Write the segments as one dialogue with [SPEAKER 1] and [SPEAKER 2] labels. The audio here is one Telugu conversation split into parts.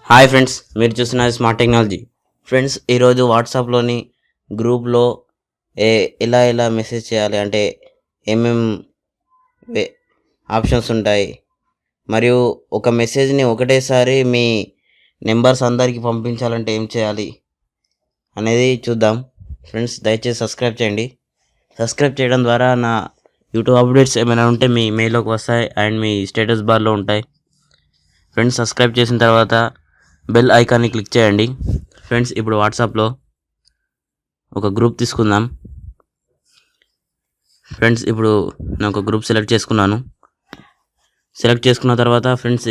[SPEAKER 1] హాయ్ ఫ్రెండ్స్, మీరు చూస్తున్నది స్మార్ట్ టెక్నాలజీ. ఫ్రెండ్స్, ఈరోజు వాట్సాప్లోని గ్రూప్లో ఎలా మెసేజ్ చేయాలి అంటే ఏమేం ఆప్షన్స్ ఉంటాయి, మరియు ఒక మెసేజ్ని ఒకటేసారి మీ నెంబర్స్ అందరికీ పంపించాలంటే ఏం చేయాలి అనేది చూద్దాం. ఫ్రెండ్స్, దయచేసి సబ్స్క్రైబ్ చేయండి. సబ్స్క్రైబ్ చేయడం ద్వారా నా యూట్యూబ్ అప్డేట్స్ ఏమైనా ఉంటే మీ మెయిల్లోకి వస్తాయి అండ్ మీ స్టేటస్ బార్లో ఉంటాయి. ఫ్రెండ్స్, సబ్స్క్రైబ్ చేసిన తర్వాత బెల్ ఐకాన్ని క్లిక్ చేయండి. ఫ్రెండ్స్, ఇప్పుడు వాట్సాప్లో ఒక గ్రూప్ తీసుకుందాం. ఫ్రెండ్స్, ఇప్పుడు నేను ఒక గ్రూప్ సెలెక్ట్ చేసుకున్నాను. సెలెక్ట్ చేసుకున్న తర్వాత ఫ్రెండ్స్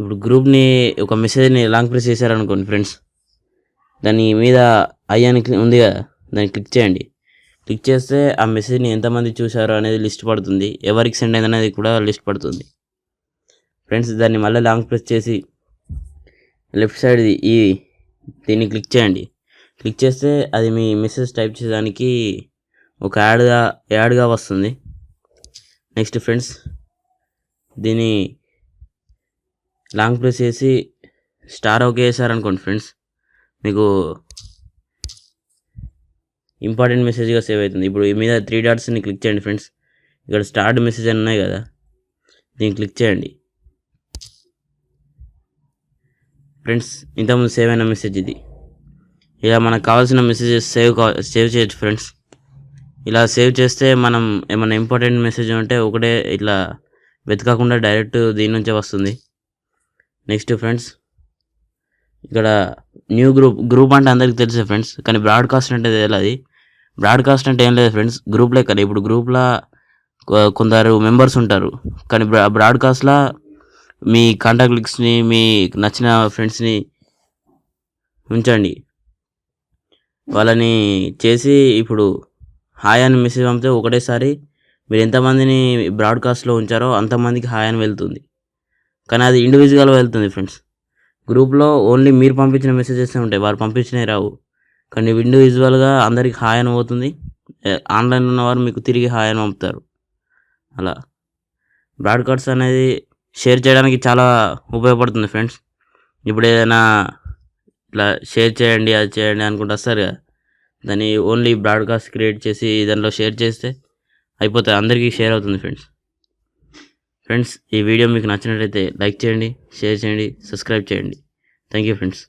[SPEAKER 1] ఇప్పుడు గ్రూప్ని ఒక మెసేజ్ని లాంగ్ ప్రెస్ చేశారనుకోండి ఫ్రెండ్స్, దాని మీద ఐ అని ఉంది కదా, దాన్ని క్లిక్ చేయండి. క్లిక్ చేస్తే ఆ మెసేజ్ని ఎంతమంది చూశారో అనేది లిస్ట్ పడుతుంది, ఎవరికి సెండ్ అయింది అనేది కూడా లిస్ట్ పడుతుంది. ఫ్రెండ్స్, దాన్ని మళ్ళీ లాంగ్ ప్రెస్ చేసి లెఫ్ట్ సైడ్ దీన్ని క్లిక్ చేయండి. క్లిక్ చేస్తే అది మీ మెసేజ్ టైప్ చేయడానికి ఒక యాడ్గా వస్తుంది. నెక్స్ట్ ఫ్రెండ్స్, దీన్ని లాంగ్ ప్రెస్ చేసి స్టార్ ఓకే చేశారనుకోండి ఫ్రెండ్స్, మీకు ఇంపార్టెంట్ మెసేజ్గా సేవ్ అవుతుంది. ఇప్పుడు ఈ మీద 3 డాట్స్ని క్లిక్ చేయండి ఫ్రెండ్స్. ఇక్కడ స్టార్ట్ మెసేజ్ అని ఉన్నాయి కదా, దీన్ని క్లిక్ చేయండి. ఫ్రెండ్స్, ఇంతకుముందు సేవ్ అయిన మెసేజ్ ఇది. ఇలా మనకు కావాల్సిన మెసేజెస్ సేవ్ చేయొచ్చు ఫ్రెండ్స్. ఇలా సేవ్ చేస్తే మనం ఏమైనా ఇంపార్టెంట్ మెసేజ్ ఉంటే ఒకటే ఇట్లా వెతకకుండా డైరెక్ట్ దీని నుంచే వస్తుంది. నెక్స్ట్ ఫ్రెండ్స్, ఇక్కడ న్యూ గ్రూప్ అంటే అందరికీ తెలుసే ఫ్రెండ్స్, కానీ బ్రాడ్కాస్ట్ అంటే తెలియదు. బ్రాడ్కాస్ట్ అంటే ఏం లేదు ఫ్రెండ్స్, గ్రూప్లే కదా. ఇప్పుడు గ్రూప్లో కొందరు మెంబర్స్ ఉంటారు, కానీ బ్రాడ్కాస్ట్లో మీ కాంటాక్ట్ లిస్ట్ని, మీ నచ్చిన ఫ్రెండ్స్ని ఉంచండి. వాళ్ళని చేసి ఇప్పుడు హాయ్ అని మెసేజ్ పంపితే ఒకటేసారి మీరు ఎంతమందిని బ్రాడ్కాస్ట్లో ఉంచారో అంతమందికి హాయ్ అని వెళ్తుంది. కానీ అది ఇండివిజువల్గా వెళ్తుంది ఫ్రెండ్స్. గ్రూప్లో ఓన్లీ మీరు పంపించిన మెసేజెస్ ఉంటాయి, వారు పంపించినవి రావు. కానీ ఇండివిజువల్గా అందరికి హాయ్ అని పోతుంది. ఆన్లైన్ ఉన్నవారు మీకు తిరిగి హాయ్ అని పంపుతారు. అలా బ్రాడ్కాస్ట్ అనేది షేర్ చేయడానికి చాలా ఉపయోగపడుతుంది ఫ్రెండ్స్. ఇప్పుడు ఏదైనా ఇట్లా షేర్ చేయండి, అది చేయండి అనుకుంటూ వస్తారు కదా, దాన్ని ఓన్లీ బ్రాడ్కాస్ట్ క్రియేట్ చేసి దానిలో షేర్ చేస్తే అయిపోతుంది, అందరికీ షేర్ అవుతుంది ఫ్రెండ్స్. ఫ్రెండ్స్, ఈ వీడియో మీకు నచ్చినట్లయితే లైక్ చేయండి, షేర్ చేయండి, సబ్స్క్రైబ్ చేయండి. Thank you friends.